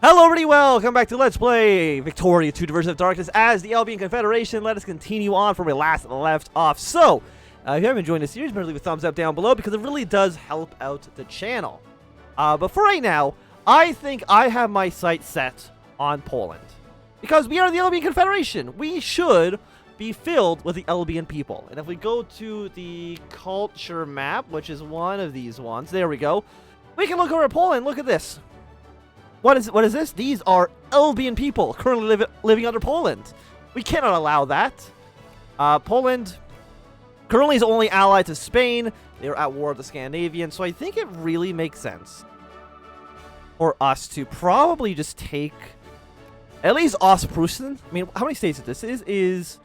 Hello, everybody. Welcome back to Let's Play Victoria 2 Divergence of Darkness as the Albion Confederation. Let us continue on from where we last left off. So, if you haven't enjoyed the series, remember to leave a thumbs up down below because it really does help out the channel. But for right now, I think I have my sights set on Poland. Because we are the Albion Confederation. We should be filled with the Albion people. And if we go to the culture map, which is one of these ones, there we go. We can look over at Poland. Look at this. What is this? These are Albion people currently living under Poland. We cannot allow that. Poland currently is only allied to Spain. They're at war with the Scandinavians, so I think it really makes sense for us to probably just take at least Ostpreußen. I mean, how many states is this? This is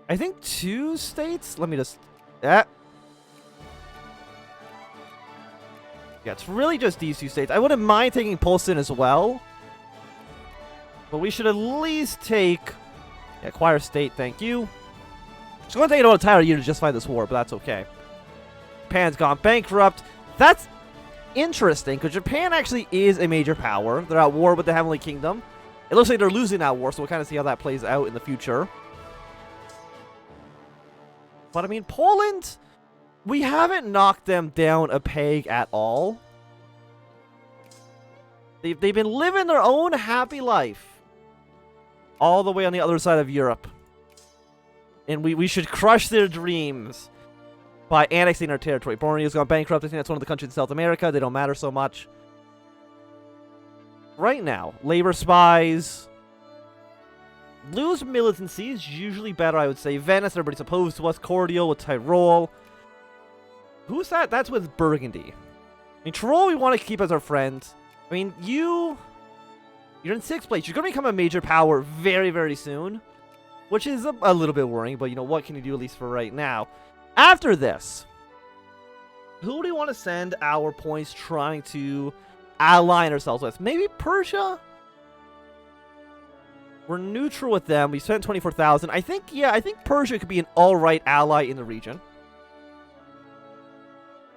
I think 2 states. Let me just Yeah, it's really just these 2 states. I wouldn't mind taking Posen as well. But we should at least take... Yeah, acquire state, thank you. It's going to take an entire year to justify this war, but that's okay. Japan's gone bankrupt. That's interesting, because Japan actually is a major power. They're at war with the Heavenly Kingdom. It looks like they're losing that war, so we'll kind of see how that plays out in the future. But, I mean, Poland... We haven't knocked them down a peg at all. They've been living their own happy life. All the way on the other side of Europe. And we should crush their dreams by annexing our territory. Bohemia's gone bankrupt. I think that's one of the countries in South America. They don't matter so much. Right now, labor spies. Lose militancy is usually better, I would say. Venice, everybody's opposed to us. Cordial with Tyrol. Who's that? That's with Burgundy. I mean, Tyrol we want to keep as our friend. I mean, you're in 6th place. You're going to become a major power very, very soon. Which is a little bit worrying, but you know, what can you do at least for right now? After this, who do we want to send our points trying to align ourselves with? Maybe Persia? We're neutral with them. We spent 24,000. I think Persia could be an alright ally in the region.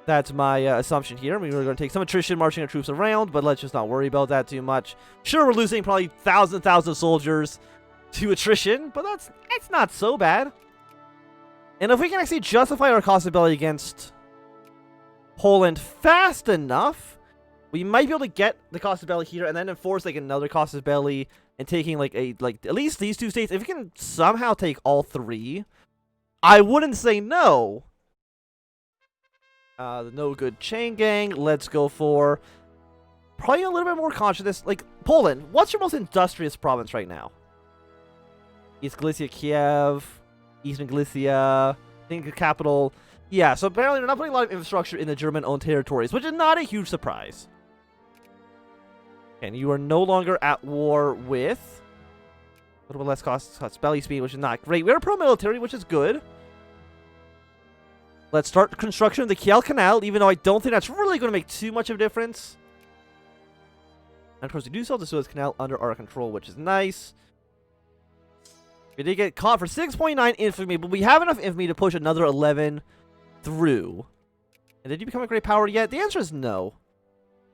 That's my assumption here. I mean, we're going to take some attrition marching our troops around, but let's just not worry about that too much. Sure, we're losing probably thousands of soldiers to attrition, but that's not so bad. And if we can actually justify our cost of belly against Poland fast enough, we might be able to get the cost of belly here and then enforce like another cost of belly and taking like at least these 2 states. If we can somehow take all 3, I wouldn't say no. The no good chain gang. Let's go for probably a little bit more conscious. Like, Poland, what's your most industrious province right now? East Galicia, Kiev, Eastern Galicia, I think the capital. Yeah, so apparently they're not putting a lot of infrastructure in the German-owned territories, which is not a huge surprise. And you are no longer at war with a little bit less cost belly speed, which is not great. We're pro-military, which is good. Let's start construction of the Kiel Canal, even though I don't think that's really going to make too much of a difference. And of course, we do still have the Suez Canal under our control, which is nice. We did get caught for 6.9 infamy, but we have enough infamy to push another 11 through. And did you become a great power yet? The answer is no.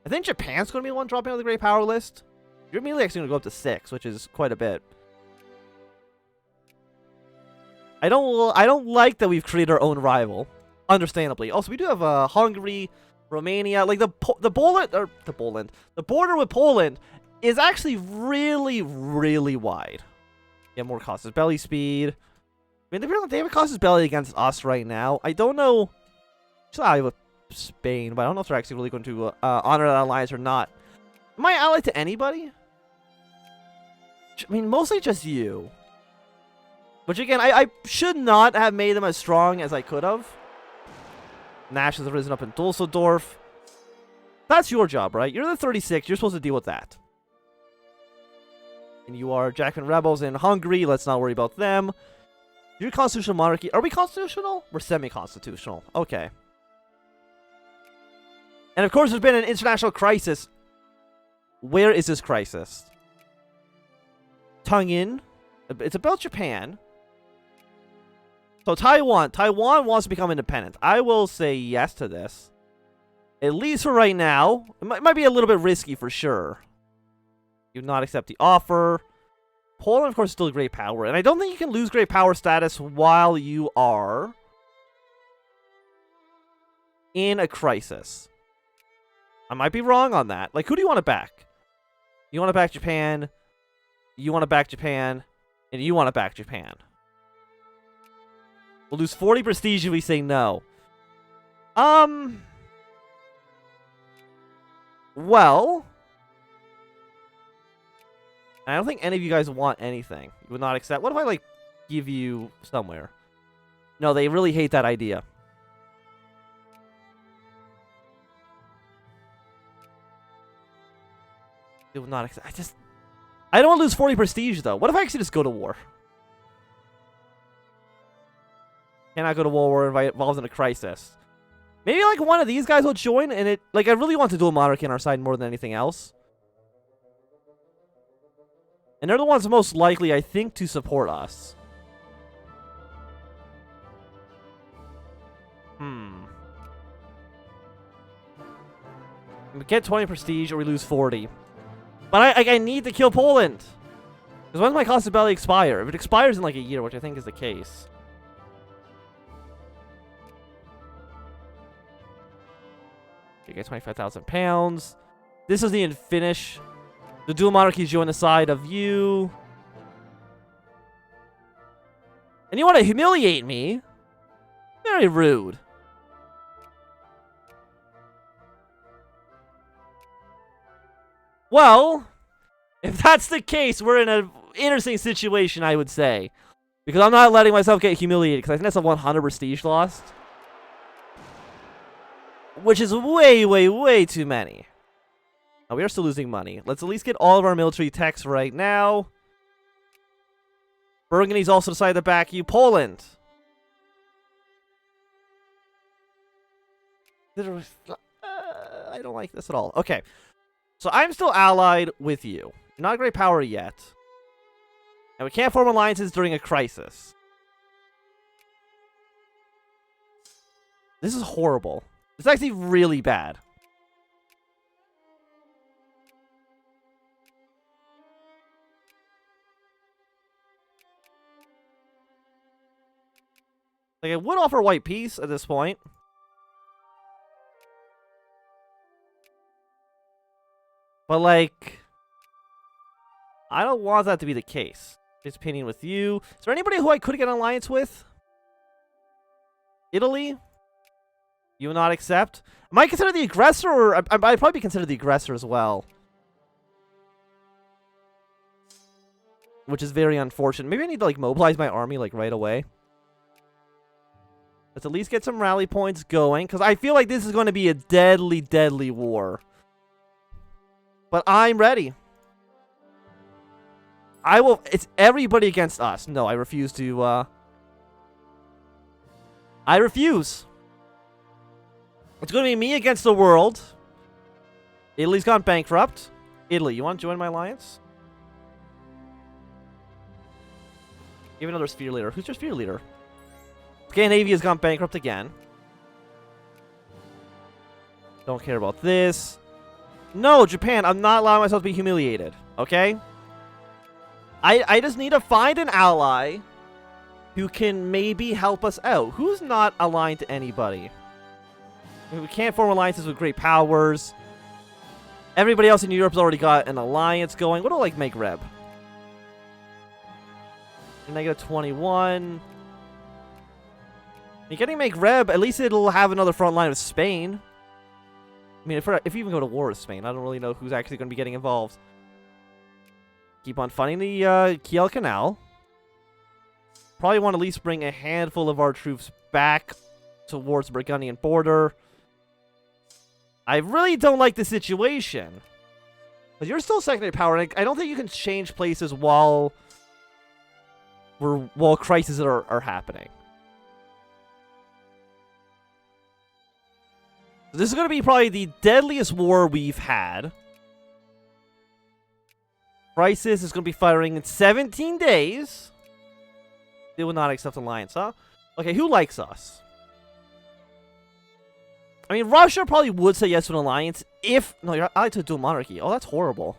I think Japan's going to be the one dropping on the great power list. You're immediately actually going to go up to 6, which is quite a bit. I don't like that we've created our own rival. Understandably. Also, we do have Hungary, Romania. Like the border with Poland is actually really, really wide. Get more Costas belly speed. I mean, they have a Costas belly against us right now. I don't know. Actually, I have Spain, but I don't know if they're actually really going to honor that alliance or not. Am I allied to anybody? I mean, mostly just you. Which again, I should not have made them as strong as I could have. Nash has risen up in Dusseldorf. That's your job, right? You're the 36. You're supposed to deal with that. And you are Jacobin rebels in Hungary. Let's not worry about them. You're constitutional monarchy. Are we constitutional? We're semi-constitutional. Okay. And of course, there's been an international crisis. Where is this crisis? Tongue-in. It's about Japan. So Taiwan. Taiwan wants to become independent. I will say yes to this. At least for right now. It might be a little bit risky for sure. You do not accept the offer. Poland, of course, is still a great power. And I don't think you can lose great power status while you are in a crisis. I might be wrong on that. Like, who do you want to back? You want to back Japan. You want to back Japan. And you want to back Japan. We'll lose 40 prestige if we say no. Well, I don't think any of you guys want anything. You would not accept. What if I, like, give you somewhere? No, they really hate that idea. They would not accept. I don't want to lose 40 prestige, though. What if I actually just go to war? Cannot go to war when it involves in a crisis. Maybe, like, one of these guys will join, and it... Like, I really want to do a monarchy on our side more than anything else. And they're the ones most likely, I think, to support us. We get 20 prestige, or we lose 40. But I need to kill Poland. Because when does my cost of belly expire? If it expires in, like, a year, which I think is the case... You get 25,000 pounds. This is the finish. The dual monarchies join the side of you. And you want to humiliate me? Very rude. Well, if that's the case, we're in an interesting situation, I would say. Because I'm not letting myself get humiliated, because I think that's a 100 prestige lost. Which is way, way, way too many. Oh, we are still losing money. Let's at least get all of our military techs right now. Burgundy's also decided to back you. Poland. I don't like this at all. Okay. So I'm still allied with you. Not a great power yet. And we can't form alliances during a crisis. This is horrible. It's actually really bad. Like, I would offer white peace at this point. But, like, I don't want that to be the case. Just opinion with you. Is there anybody who I could get an alliance with? Italy? You will not accept? Am I considered the aggressor, or I'd probably be considered the aggressor as well? Which is very unfortunate. Maybe I need to, like, mobilize my army, like, right away. Let's at least get some rally points going, because I feel like this is going to be a deadly, deadly war. But I'm ready. I will... It's everybody against us. No, I refuse to, I refuse. It's going to be me against the world. Italy's gone bankrupt. Italy, you want to join my alliance? Give another sphere leader. Who's your sphere leader? Scandinavia's gone bankrupt again. Don't care about this. No, Japan, I'm not allowing myself to be humiliated. Okay? I just need to find an ally who can maybe help us out. Who's not aligned to anybody? We can't form alliances with great powers. Everybody else in Europe's already got an alliance going. What do I like make Reb? -21. You're getting make Reb, at least it'll have another front line with Spain. I mean, if we even go to war with Spain, I don't really know who's actually going to be getting involved. Keep on funding the Kiel Canal. Probably want to at least bring a handful of our troops back towards the Burgundian border. I really don't like the situation. But you're still secondary power, and I don't think you can change places while crises are happening. This is going to be probably the deadliest war we've had. Crisis is going to be firing in 17 days. They will not accept alliance, huh? Okay, who likes us? I mean, Russia probably would say yes to an alliance if... No, you're allied to a dual monarchy. Oh, that's horrible.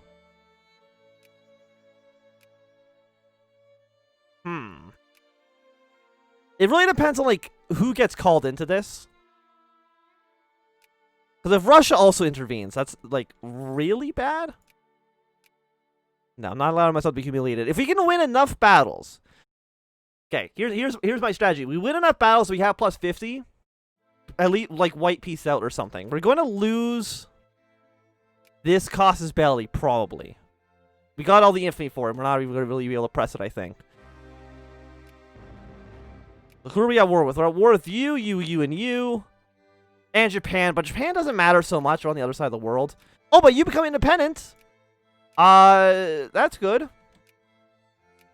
It really depends on, like, who gets called into this. Because if Russia also intervenes, that's, like, really bad. No, I'm not allowing myself to be humiliated. If we can win enough battles... Okay, here's my strategy. We win enough battles, so we have plus 50. At least, like, white peace out or something. We're going to lose this Casus Belli, probably. We got all the infamy for it. We're not even going to really be able to press it, I think. Look, who are we at war with? We're at war with you, and you. And Japan. But Japan doesn't matter so much. We're on the other side of the world. Oh, but you become independent. That's good.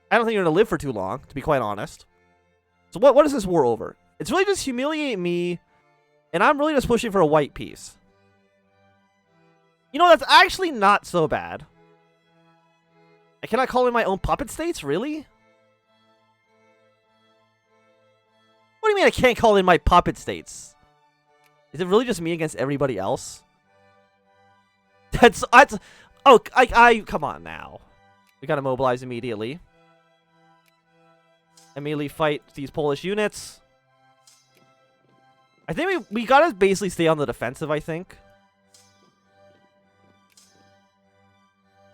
I don't think you're going to live for too long, to be quite honest. So what is this war over? It's really just humiliate me. And I'm really just pushing for a white peace. You know, that's actually not so bad. I cannot call in my own puppet states? Really? What do you mean I can't call in my puppet states? Is it really just me against everybody else? That's oh, come on now. We gotta mobilize immediately. Immediately fight these Polish units. I think we gotta basically stay on the defensive, I think.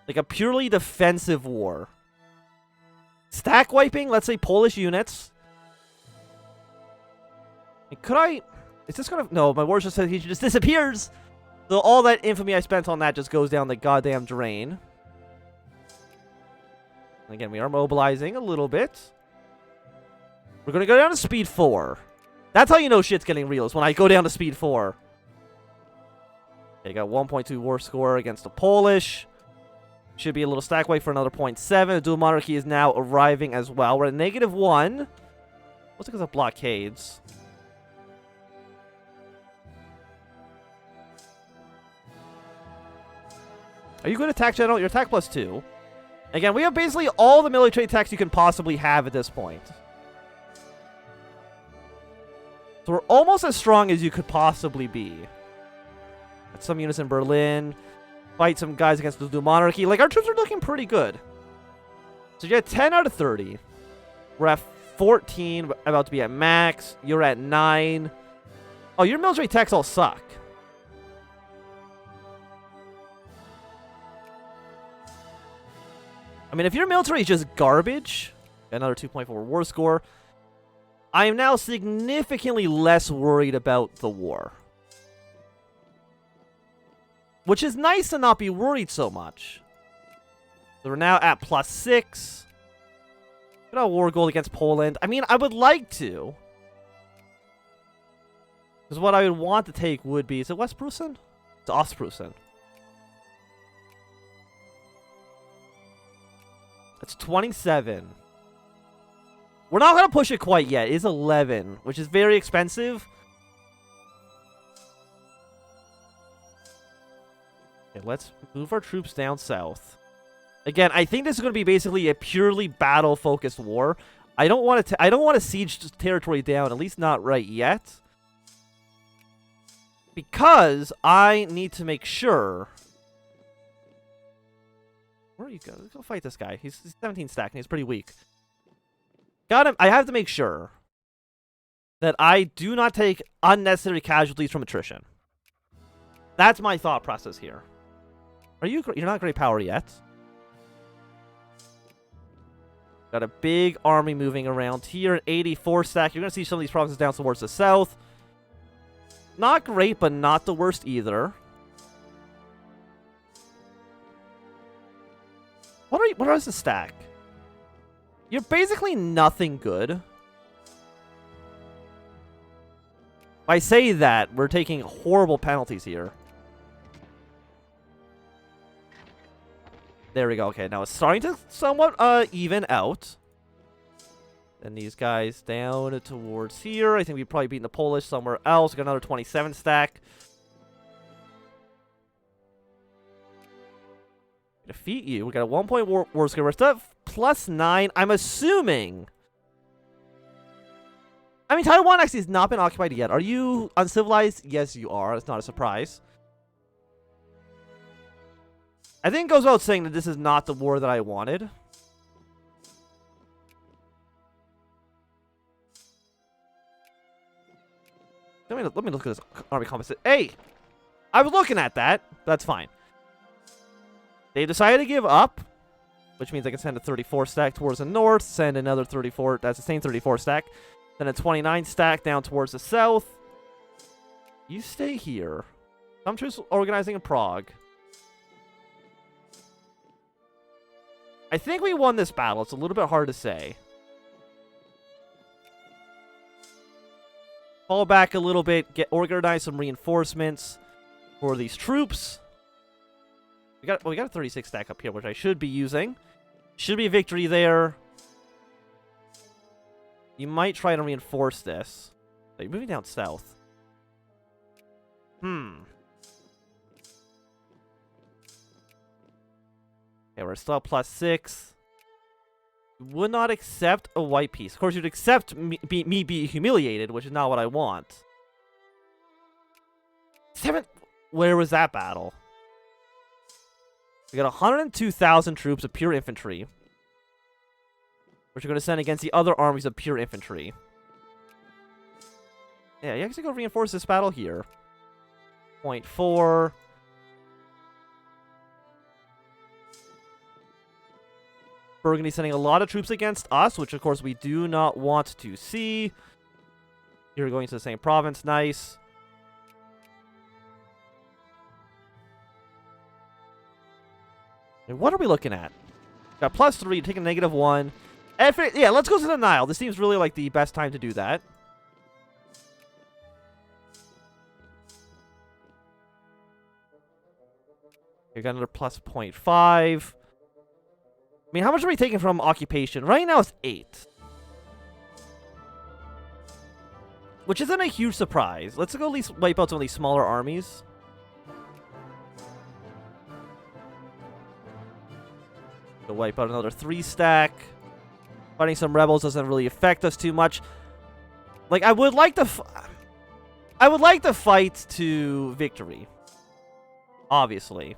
Like a purely defensive war. Stack wiping, let's say Polish units. Could I... Is this gonna... No, my war just says he just disappears. So all that infamy I spent on that just goes down the goddamn drain. And again, we are mobilizing a little bit. We're gonna go down to speed 4. That's how you know shit's getting real, is when I go down to speed 4. Okay, got 1.2 war score against the Polish. Should be a little stack wipe for another 0.7. The dual monarchy is now arriving as well. We're at -1. What's it because of blockades? Are you good at attack, General? Your attack +2. Again, we have basically all the military attacks you can possibly have at this point. So we're almost as strong as you could possibly be. Got some units in Berlin. Fight some guys against the dual monarchy. Like, our troops are looking pretty good. So you had 10 out of 30. We're at 14, about to be at max. You're at 9. Oh, your military attacks all suck. I mean, if your military is just garbage, another 2.4 war score, I am now significantly less worried about the war. Which is nice to not be worried so much. So we're now at +6. Got a war goal against Poland. I mean, I would like to. Because what I would want to take would be... Is it West Prussian? It's Ostprussian. It's 27. We're not going to push it quite yet. It is 11, which is very expensive. Okay, let's move our troops down south. Again, I think this is going to be basically a purely battle-focused war. I don't want to siege territory down, at least not right yet. Because I need to make sure... Where are you going? Let's go fight this guy. He's 17 stack and he's pretty weak. Got him. I have to make sure that I do not take unnecessary casualties from attrition. That's my thought process here. You're not great power yet. Got a big army moving around here. 84 stack. You're going to see some of these provinces down towards the south. Not great, but not the worst either. What is the stack? You're basically nothing good. If I say that, we're taking horrible penalties here. There we go. Okay, now it's starting to somewhat even out. Then these guys down towards here. I think we've probably beaten the Polish somewhere else. Got another 27 stack. Defeat you. We got a 1 point war score. We're still at +9. I'm assuming. I mean, Taiwan actually has not been occupied yet. Are you uncivilized? Yes, you are. It's not a surprise. I think it goes without saying that this is not the war that I wanted. Let me look at this army composite. Hey! I was looking at that. That's fine. They decided to give up, which means I can send a 34 stack towards the north, send another 34, that's the same 34 stack, then a 29 stack down towards the south. You stay here. Some troops organizing in Prague. I think we won this battle. It's a little bit hard to say. Fall back a little bit, organize some reinforcements for these troops. We got a 36 stack up here, which I should be using. Should be a victory there. You might try to reinforce this. Are you moving down south? Okay, we're still at +6. Would not accept a white piece. Of course, you'd accept me be humiliated, which is not what I want. 7. Where was that battle? We got 102,000 troops of pure infantry, which are going to send against the other armies of pure infantry. Yeah, you actually go reinforce this battle here. 0.4. Burgundy sending a lot of troops against us, which of course we do not want to see. You're going to the same province. Nice. And what are we looking at? Got +3, taking -1. Yeah, let's go to the Nile. This seems really like the best time to do that. We got another +0.5. I mean, how much are we taking from occupation? Right now it's 8. Which isn't a huge surprise. Let's go at least wipe out some of these smaller armies. To wipe out another 3 stack. Fighting some rebels doesn't really affect us too much. Like, I would like to fight to victory. Obviously.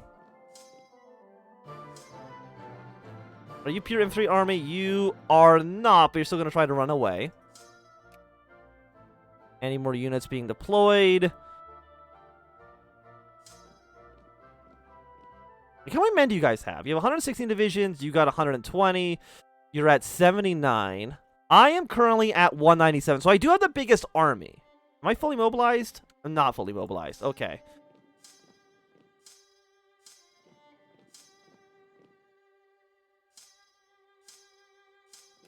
Are you pure infantry army? You are not, but you're still going to try to run away. Any more units being deployed? How many men do you guys have? You have 116 divisions. You got 120. You're at 79. I am currently at 197, so I do have the biggest army. Am I fully mobilized? I'm not fully mobilized. Okay.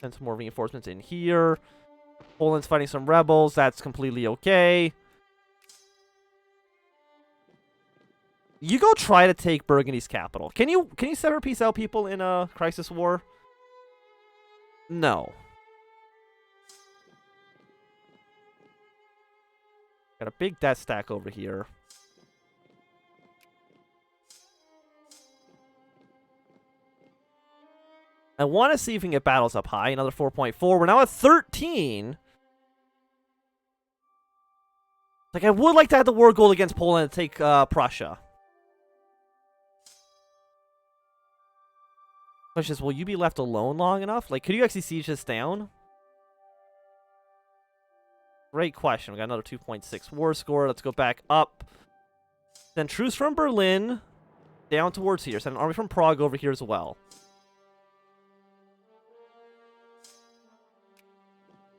Send some more reinforcements in here. Poland's fighting some rebels. That's completely okay. You go try to take Burgundy's capital. Can you sever peace out people in a crisis war? No. Got a big death stack over here. I want to see if we can get battles up high. Another 4.4. We're now at 13. Like, I would like to have the war goal against Poland to take Prussia. Question is, will you be left alone long enough? Like, could you actually siege this down? Great question. We got another 2.6 war score. Let's go back up. Then troops from Berlin down towards here. Send an army from Prague over here as well.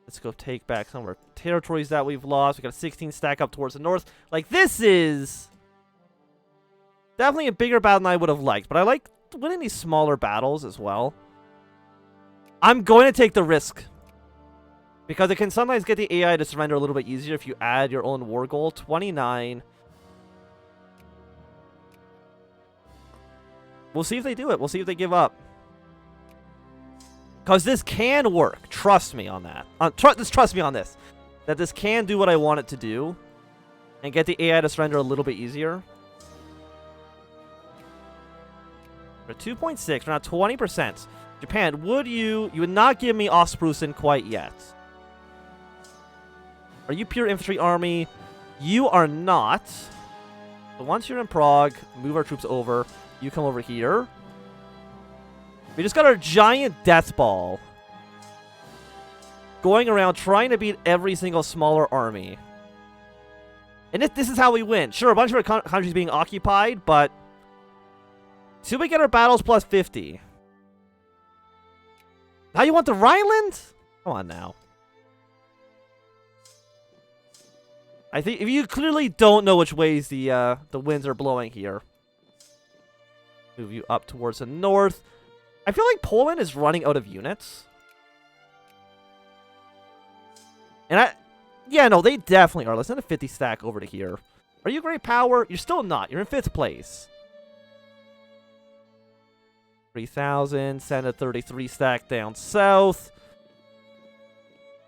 Let's go take back some of our territories that we've lost. We got a 16 stack up towards the north. Like, this is definitely a bigger battle than I would have liked. But I like winning these smaller battles as well. I'm going to take the risk. Because it can sometimes get the AI to surrender a little bit easier if you add your own war goal. 29. We'll see if they do it. We'll see if they give up. Because this can work. Trust me on that. Trust me on this. That this can do what I want it to do. And get the AI to surrender a little bit easier. We're at 2.6. We're now 20%. Japan, you would not give me Ostpreußen quite yet. Are you pure infantry army? You are not. So once you're in Prague, move our troops over. You come over here. We just got our giant death ball going around trying to beat every single smaller army. And this is how we win. Sure, a bunch of our countries being occupied, but... Should we get our battles plus 50? Now you want the Rhineland? Come on now. I think if you clearly don't know which ways the winds are blowing here. Move you up towards the north. I feel like Poland is running out of units. And yeah, no, they definitely are. Let's send a 50 stack over to here. Are you a great power? You're still not. You're in 5th place. 3,000. Send a 33 stack down south.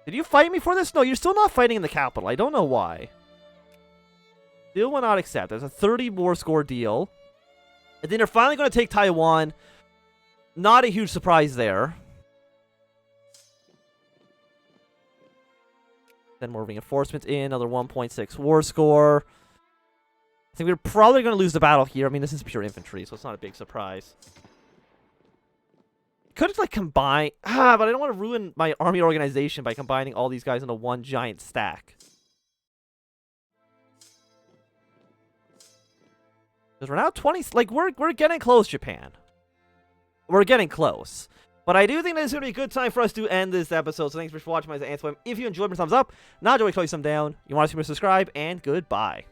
Did you fight me for this? No, you're still not fighting in the capital. I don't know why. Still will not accept. There's a 30 war score deal. And then they're finally going to take Taiwan. Not a huge surprise there. Then more reinforcements in. Another 1.6 war score. I think we're probably going to lose the battle here. I mean, this is pure infantry, so it's not a big surprise. Could have, like, combined... but I don't want to ruin my army organization by combining all these guys into one giant stack. Because we're now 20... Like, we're getting close, Japan. We're getting close. But I do think that it's going to be a good time for us to end this episode. So thanks for watching my Anthnwam. If you enjoyed, thumbs up. Not enjoy, thumb down. You want to see me, subscribe, and goodbye.